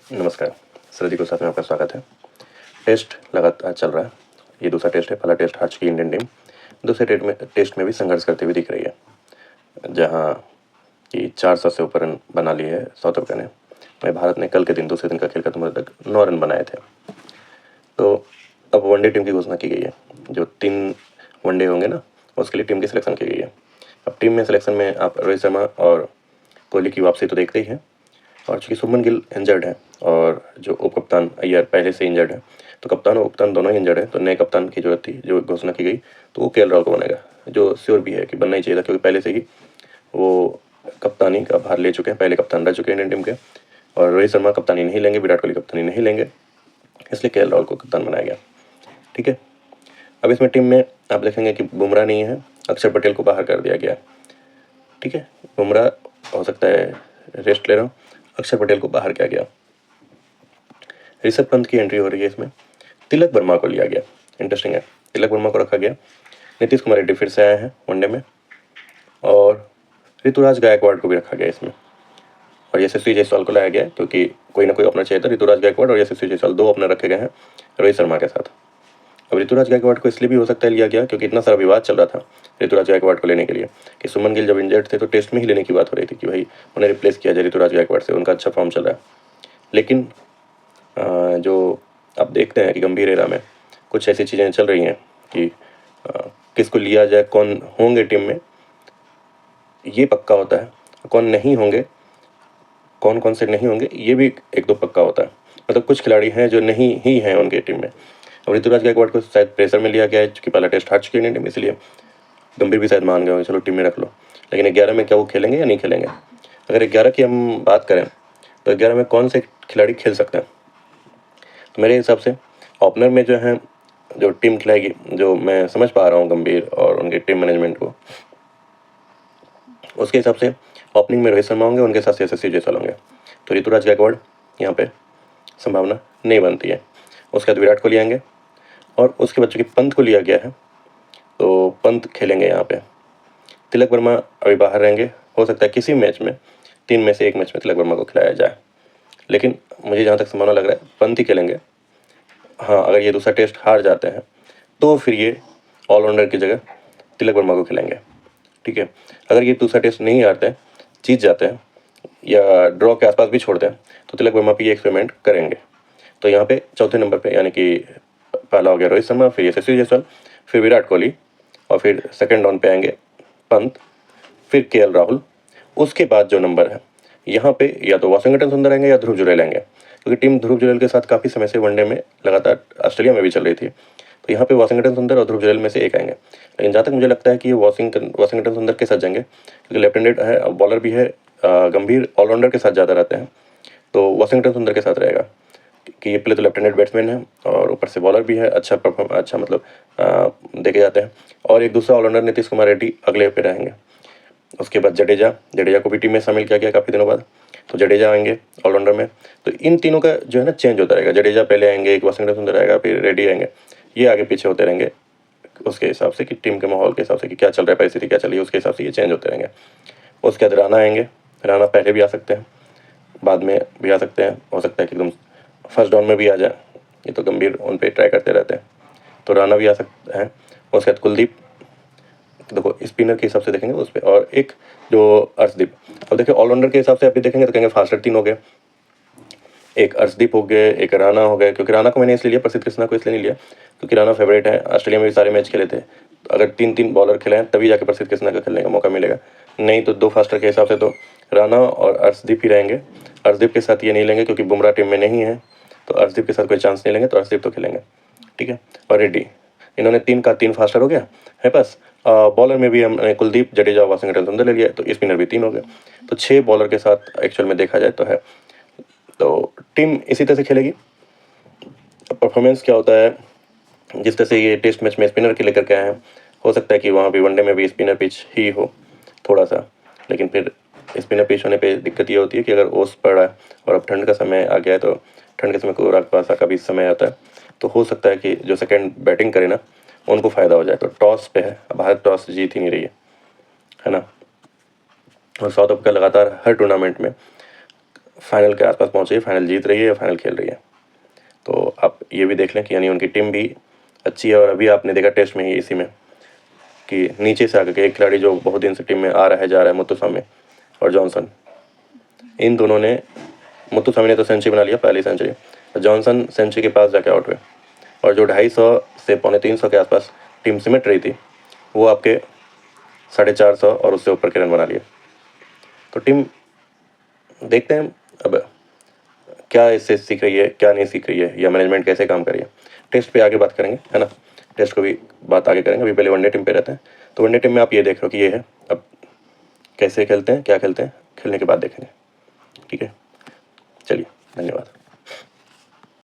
नमस्कार। सर जी को साथ में आपका स्वागत है। टेस्ट लगातार चल रहा है। ये दूसरा टेस्ट है। पहला टेस्ट हार चुकी इंडियन टीम, दूसरे टेस्ट में भी संघर्ष करते हुए दिख रही है, जहां कि 400 से ऊपर रन बना लिए है साउथ अफ्रीका ने। वहीं भारत ने कल के दिन दूसरे दिन का खेल खत्म होने तक 9 रन बनाए थे। तो अब वनडे टीम की घोषणा की गई है। जो 3 वनडे होंगे ना, उसके लिए टीम की सिलेक्शन की गई है। अब टीम में सिलेक्शन में आप रोहित शर्मा और कोहली की वापसी तो देखते ही हैं, और चूँकि शुभमन गिल इंजर्ड है और जो उप कप्तान अय्यर पहले से इंजर्ड है, तो कप्तान और उपकप्तान दोनों ही इंजर्ड है, तो नए कप्तान की जरूरत थी। जो घोषणा की गई तो वो केएल राहुल को बनेगा, जो श्योर भी है कि बनना ही चाहिए था, क्योंकि पहले से ही वो कप्तानी का भार ले चुके हैं, पहले कप्तान रह चुके हैं इंडियन टीम के। और रोहित शर्मा कप्तानी नहीं लेंगे, विराट कोहली कप्तानी नहीं लेंगे, इसलिए केएल राहुल को कप्तान बनाया गया। ठीक है। अब इसमें टीम में आप देखेंगे कि बुमराह नहीं है, अक्षर पटेल को बाहर कर दिया गया। ठीक है, बुमराह हो सकता है रेस्ट ले रहा हूँ, अक्षर पटेल को बाहर किया गया। ऋषभ पंत की एंट्री हो रही है इसमें। तिलक वर्मा को लिया गया, इंटरेस्टिंग है, तिलक वर्मा को रखा गया। नीतीश कुमार रेड्डी फिर से आए हैं वनडे में, और ऋतुराज गायकवाड़ को भी रखा गया इसमें। और यशस्वी जायसवाल को लाया गया क्योंकि कोई ना कोई ओपनर चाहिए था। ऋतुराज गायकवाड़ और यशस्वी जायसवाल 2 ओपनर रखे गए हैं रोहित शर्मा के साथ। अब ऋतुराज गायकवाड़ को इसलिए भी हो सकता है लिया गया क्योंकि इतना सारा विवाद चल रहा था ऋतुराज गायकवाड़ को लेने के लिए, कि सुमन गिल जब इंजर्ड थे तो टेस्ट में ही लेने की बात हो रही थी कि भाई उन्हें रिप्लेस किया जाए ऋतुराज गायकवाड़ से, उनका अच्छा फॉर्म चल रहा है। लेकिन जो आप देखते हैं कि गंभीर एरा में कुछ ऐसी चीज़ें चल रही हैं कि किसको लिया जाए, कौन होंगे टीम में ये पक्का होता है, कौन नहीं होंगे, कौन कौन से नहीं होंगे ये भी एक दो पक्का होता है। मतलब कुछ खिलाड़ी हैं जो नहीं ही हैं उनके टीम में। अब ऋतुराज गायकवाड़ को शायद प्रेशर में लिया गया है, क्योंकि पहला टेस्ट हार चुकी है इंडियन टीम, इसलिए गंभीर भी शायद मान गए चलो टीम में रख लो। लेकिन 11 में क्या वो खेलेंगे या नहीं खेलेंगे? अगर 11 की हम बात करें तो 11 में कौन से खिलाड़ी खेल सकते हैं? तो मेरे हिसाब से ओपनर में जो है, जो टीम खिलाएगी, जो मैं समझ पा रहा हूँ गंभीर और उनके टीम मैनेजमेंट को, उसके हिसाब से ओपनिंग में रोहित शर्मा होंगे, उनके साथ यशस्वी जायसवाल होंगे। तो ऋतुराज गायकवाड़ यहाँ पे संभावना नहीं बनती है। उसके बाद विराट कोहली आएंगे, और उसके बाद चूँकि पंत को लिया गया है तो पंत खेलेंगे यहाँ पे। तिलक वर्मा अभी बाहर रहेंगे, हो सकता है किसी मैच में 3 में से एक मैच में तिलक वर्मा को खिलाया जाए, लेकिन मुझे जहाँ तक संभावना लग रहा है पंत ही खेलेंगे। हाँ, अगर ये दूसरा टेस्ट हार जाते हैं तो फिर ये ऑलराउंडर की जगह तिलक वर्मा को खिलाएंगे। ठीक है। अगर ये दूसरा टेस्ट नहीं हारते हैं, जीत जाते हैं या ड्रॉ के आसपास भी छोड़ते हैं, तो तिलक वर्मा पे ये एक्सपेरिमेंट करेंगे। तो यहाँ पे चौथे नंबर पे, यानी कि पहला हो गया रोहित शर्मा, फिर यशस्वी जायसवाल, फिर विराट कोहली, और फिर सेकंड डाउन पे आएंगे पंत, फिर केएल राहुल। उसके बाद जो नंबर है यहाँ पे या तो वाशिंगटन सुंदर आएंगे या ध्रुव जुरैल आएंगे, क्योंकि टीम ध्रुव जुरैल के साथ काफ़ी समय से वनडे में लगातार ऑस्ट्रेलिया में भी चल रही थी। तो यहाँ पे वाशिंगटन सुंदर और ध्रुव जुरैल में से एक आएंगे। लेकिन जहाँ तक मुझे लगता है कि ये वाशिंगटन सुंदर के साथ जाएंगे, क्योंकि लेफ्ट हैंडेड है, बॉलर भी है, गंभीर ऑलराउंडर के साथ ज़्यादा रहते हैं, तो वाशिंगटन सुंदर के साथ रहेगा कि ये प्ले तो लेफ्ट हैंडेड बैट्समैन है और ऊपर से बॉलर भी है, अच्छा मतलब देखे जाते हैं। और एक दूसरा ऑलराउंडर नीतीश कुमार रेड्डी अगले पे रहेंगे। उसके बाद जडेजा को भी टीम में शामिल किया गया काफ़ी दिनों बाद, तो जडेजा आएंगे ऑलराउंडर में। तो इन तीनों का जो है ना चेंज होता रहेगा, जडेजा पहले आएंगे, एक वाशिंगटन सुंदर आएगा, फिर रेड्डी आएंगे, ये आगे पीछे होते रहेंगे उसके हिसाब से कि टीम के माहौल के हिसाब से कि क्या चल रहा है, परिस्थिति क्या चल रही है, उसके हिसाब से ये चेंज होते रहेंगे। उसके बाद राणा आएंगे, राणा पहले भी आ सकते हैं, बाद में भी आ सकते हैं, हो सकता है कि एकदम फर्स्ट डाउन में भी आ जाए, ये तो गंभीर उन पर ट्राई करते रहते हैं, तो राणा भी आ सकता है। उसके बाद कुलदीप, देखो स्पिनर के हिसाब से देखेंगे उस पर, और एक जो अर्शदीप। अब देखिए ऑलराउंडर के हिसाब से आप भी देखेंगे तो कहेंगे फास्टर 3 हो गए, एक अर्शदीप हो गए, एक राणा हो गए। क्योंकि राणा को मैंने इसलिए लिया, प्रसिद्ध कृष्णा को इसलिए नहीं लिया क्योंकि राणा फेवरेट है, ऑस्ट्रेलिया में भी सारे मैच खेले थे। तो अगर 3-3 बॉलर खेले हैं तभी जाके प्रसिद्ध कृष्णा का खेलने का मौका मिलेगा, नहीं तो 2 फास्टर के हिसाब से तो राणा और अर्शदीप ही रहेंगे। अर्शदीप के साथ ये नहीं लेंगे क्योंकि बुमराह टीम में नहीं है, तो अर्शदीप के साथ कोई चांस नहीं लेंगे, तो अर्शदीप तो खेलेंगे। ठीक है। और रेड्डी, इन्होंने 3 का 3 फास्टर हो गया है बस। बॉलर में भी हमने कुलदीप, जडेजा, वाशिंगटन सुंदर ले लिया, तो स्पिनर भी 3 हो गए, तो 6 बॉलर के साथ एक्चुअल में देखा जाए तो है। तो टीम इसी तरह से खेलेगी। परफॉर्मेंस क्या होता है, जिस तरह से ये टेस्ट मैच में स्पिनर के लेकर के आए हैं, हो सकता है कि वहाँ भी वनडे में भी स्पिनर पिच ही हो थोड़ा सा, लेकिन फिर स्पिनर पिच होने पे दिक्कत ये होती है कि अगर ओस पड़ा है और अब ठंड का समय आ गया है, तो ठंड के समय को रागपासा का भी समय आता है, तो हो सकता है कि जो सेकंड बैटिंग करे ना उनको फ़ायदा हो जाए। तो टॉस पे है, अब भारत टॉस जीत ही नहीं रही है ना। और साउथ अफ्रीका लगातार हर टूर्नामेंट में फाइनल के आसपास पहुँच गई, फाइनल जीत रही है या फाइनल खेल रही है। तो आप ये भी देख लें कि यानी उनकी टीम भी अच्छी है। और अभी आपने देखा टेस्ट में ही इसी में कि नीचे से आकर के एक खिलाड़ी जो बहुत दिन से टीम में आ रहा है जा रहा है, मुत्तुसामी और जॉनसन, इन दोनों ने, मुत्तुसामी ने तो सेंचुरी बना लिया, पहली सेंचुरी, और जॉनसन सेंचुरी के पास जाके आउट हुए। और जो 250 से 250 के आसपास टीम सिमट रही थी, वो आपके 450 और उससे ऊपर के रन बना लिए। तो टीम देखते हैं अब क्या इससे सीख रही है, क्या नहीं सीख रही है, या मैनेजमेंट कैसे काम कर रही है। टेस्ट पे आगे बात करेंगे, है ना, टेस्ट को भी बात आगे करेंगे। अभी पहले वनडे टीम पे रहते हैं। तो वनडे टीम में आप ये देख रहे हो कि ये है, अब कैसे खेलते हैं, क्या खेलते हैं, खेलने के बाद देखेंगे। ठीक है, चलिए, धन्यवाद।